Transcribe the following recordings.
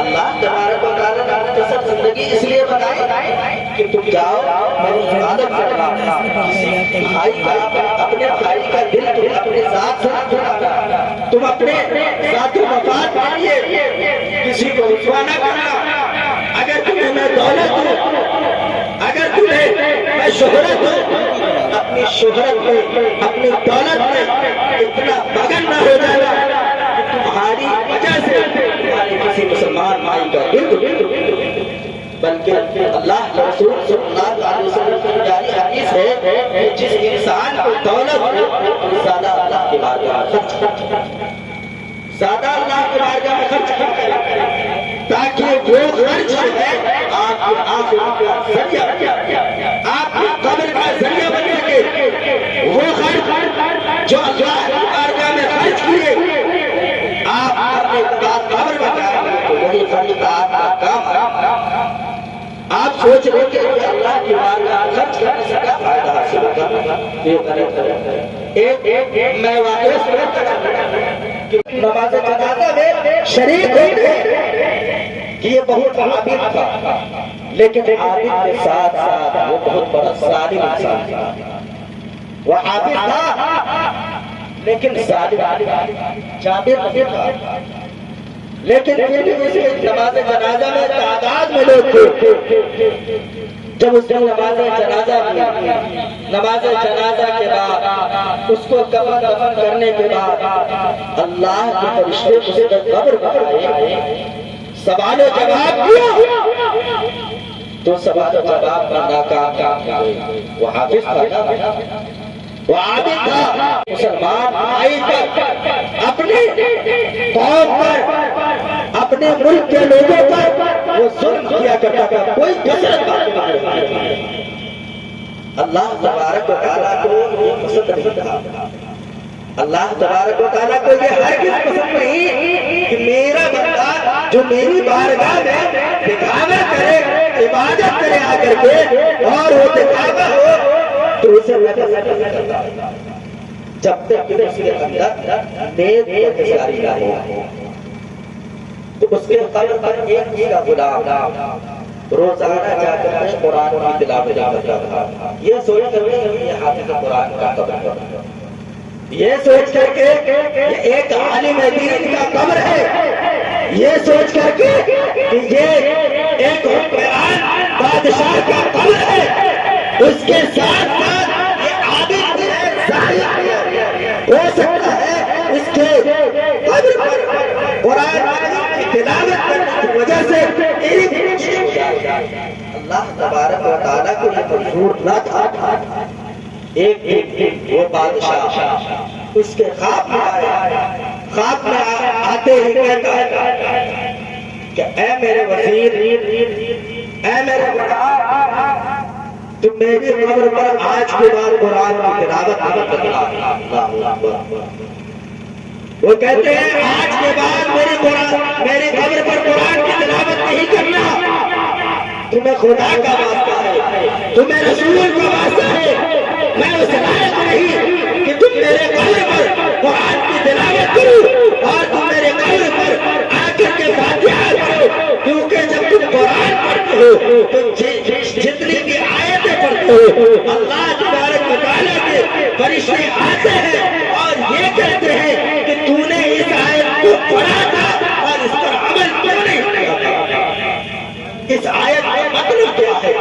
اللہ تبارک و تعالیٰ نے مختصر زندگی اس لیے بنائی کہ تم جاؤ میری عبادت کرنا، کسی بھائی کا اپنے بھائی کا دل تم اپنے ذات سے جڑانا، تم اپنے ذات و مفاد کے لیے کسی کو رسوا نہ کرنا۔ اگر تمہیں میں دولت ہوں، اگر تمہیں میں شہرت ہوں، اپنی شہرت میں اپنی دولت میں اتنا مگن نہ ہو جانا کہ تمہاری وجہ سے تمہارے کسی مسلمان بھائی کا دل، بلکہ اللہ کے رسول صلی اللہ علیہ وسلم کی جاری حدیث ہے کہ جس انسان کو دولت ہو زیادہ اللہ کی بارگاہ میں خرچ کرے، زیادہ اللہ کی بارگاہ میں خرچ کرے، تاکہ وہ خرچ جو ہے آپ کے آخرت کا ذریعہ، آپ کی قبر کا ذریعہ بن سکے۔ وہ خرچ جو اللہ کی بارگاہ میں خرچ کیے آپ اپنے قبر میں جائیں گے تو وہی خرچ آپ کا کام ہے۔ آپ سوچ رہے کہ اللہ کی بارگاہ میں خرچ کرنے سے کیا فائدہ حاصل ہوگا؟ ایک میں واقعہ سنتا کہ نماز جنازہ میں شریک ہوتے کہ یہ بہت عابد تھا، لیکن عابد کے ساتھ ساتھ وہ بہت بڑا ظالم انسان تھا۔ وہ عابد تھا لیکن ظالم، جابر نہیں تھا، لیکن پھر بھی اس کے نماز جنازہ میں تعداد میں لوگ تھے۔ جب اس نے نماز جنازہ کی، نماز جنازہ کے بعد اس کو کفن دفن کرنے کے بعد اللہ کے فرشتے اس کے قبر پر آئے، سوال و جواب دیا تو سوال و جواب میں ناکام ہوئے۔ وہ حافظ تھا، وہ عابد تھا، مسلمان بھائی پر، اپنے قوم پر، اپنے ملک کے لوگوں پر وہ ظلم کیا کرتا تھا، کوئی کثرت نہیں۔ اللہ تبارک و تعالیٰ کو یہ پسند نہیں تھا، اللہ تبارک و تعالیٰ کو یہ ہرگز پسند نہیں کہ میرا بندہ جو میری بارگاہ میں دکھاوا کرے، عبادت کرے آ کر کے، اور وہ دکھاوا ہو تو اسے میں پسند نہیں کرتا جب تک کہ اس کے اندر نیک پرہیزگاری نہ ہو۔ تو اس کے قبر پر ایک ہی کا غلام روزانہ جا کر کے قرآن کی تلاوت کرتا تھا، یہ سوچ کر کے یہ حافظ قرآن کا قبر ہے، یہ سوچ کر کے یہ ایک عالم دین کا قبر ہے، یہ سوچ کر کے کہ یہ ایک حکمران بادشاہ کا قبر ہے، اس کے ساتھ ساتھ یہ عابد ہو سکتا ہے اس کے قبر پر قرآن کی تلاوت کرنے کی وجہ سے اللہ تبارک و تعالیٰ کو یہ منظور نہ تھا۔ ایک وہ بادشاہ اس کے خواب میں آیا، خواب میں آتے ہی کہتا ہے کہ اے میرے وزیر، اے میرے وزیر، تم میری قبر پر آج کے بعد قرآن کی تلاوت نہیں کرنا۔ وہ کہتے ہیں آج کے بعد میری قبر پر قرآن کی تلاوت نہیں کرنا، تمہیں خدا کا واسطہ ہے، تمہیں رسول کا واسطہ ہے، میں اس لائق نہیں کہ تم میرے قبر پر قرآن کی تلاوت کرو اور تم میرے قبر پر آ کر کے فاتحہ کرو، کیونکہ جب تم قرآن پڑھتے ہو تو جتنی بھی آیتیں پڑھتے ہو اللہ تبارک و تعالیٰ کے فرشتے آتے ہیں اور یہ کہتے ہیں کہ تو نے اس آیت کو پڑھا تھا اور اس پر عمل کیوں نہیں کیا؟ اس آیت کا مطلب کیا ہے؟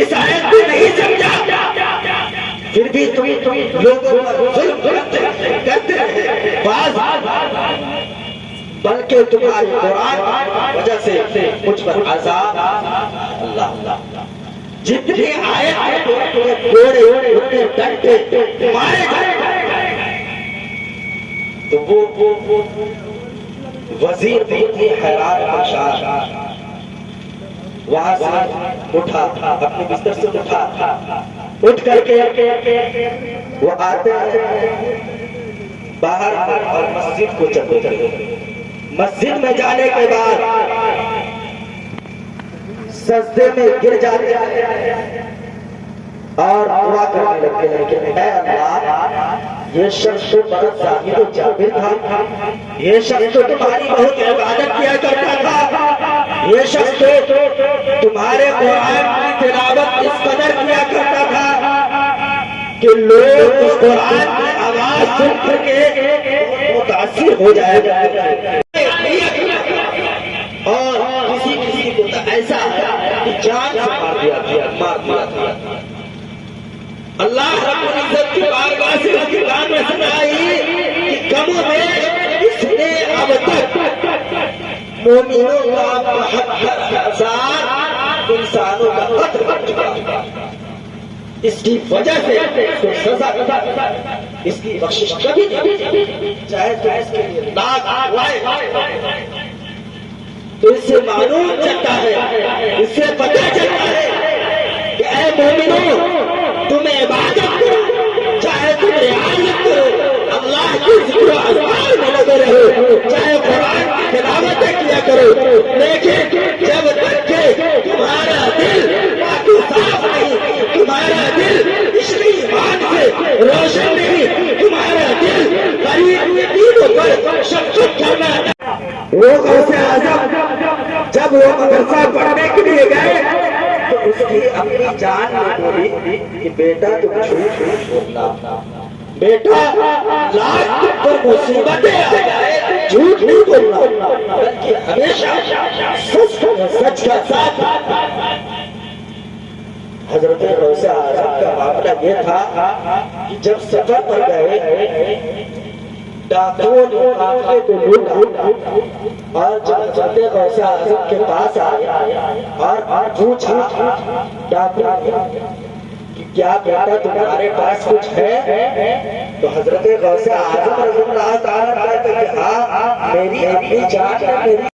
اس آیت کو نہیں سمجھا، پھر بھی تم لوگوں پر ظلم کرتے رہے، بلکہ تمہاری قرآن کی وجہ سے مجھ پر عذاب اللہ جتنی آیت کوڑے اتنے ڈنڈے مارے گئے۔ تو وہ وزیر بہت ہی حیران پریشان وہاں سے اٹھا، اپنے بستر سے اٹھ کر کے وہ آتے ہیں باہر اور مسجد کو چلتے چلتے، مسجد میں جانے کے بعد سجدے میں گر جاتے اور دعا کرنے لگتے ہیں کہ اے اللہ یہ شخص تو بہت زاہد و جابر تھا، یہ شخص تو تمہاری بہت عبادت کیا کرتا تھا، یہ شخص تو تمہارے قرآن کی تلاوت اس قدر کیا کرتا تھا کہ لوگ اس قرآن کی آواز سن کر کے متاثر ہو جائے گا، اور کسی کو ایسا ہے کہ جان سے مار دیا۔ اللہ رب العزت کی بارگاہ سے اس کی کان میں سنائی کہ کم و بیش اس نے اب تک مومنوں کا 72,000 انسانوں کا قتل کر چکا، اس کی وجہ سے اس کو سزا اس کی بخشش کبھی نہیں، چاہے تو اس کے لیے لاکھ لائے۔ تو اس سے معلوم چلتا ہے، اس سے پتہ چلتا ہے کہ اے مومنوں تم عبادت کرو، چاہے تم ریاضت کرو، اللہ کی ذکر و اذکار میں لگے رہو، چاہے قرآن کی تلاوتیں کیا کرو، لیکن جب تک کہ تمہارا دل پاک و صاف نہیں، تمہارا دل عشق ایمان سے روشن نہیں، تمہارا دل غریب یتیموں پر شفقت کرنا، وہ غوث اعظم جب وہ مدرسہ پڑھنے کے لیے گئے تو اس کی اپنی جان میں بولی کہ بیٹا تم جھوٹ نہیں بولنا، بیٹا لاکھ تم پر مصیبتیں آ جائے جھوٹ نہیں بولنا، بلکہ ہمیشہ سچ کا ساتھ۔ حضرت غوث اعظم کا معاملہ یہ تھا کہ جب سفر پر گئے ڈاکوؤں نے قافلے کو لوٹا، اور جب حضرت غوث اعظم کے پاس آئے اور پوچھا ڈاکو کہ کیا بیٹا تمہارے پاس کچھ ہے، تو حضرت غوث اعظم رضی اللہ تعالیٰ عنہ کہتے کہ ہاں میری اپنی جان ہے، میری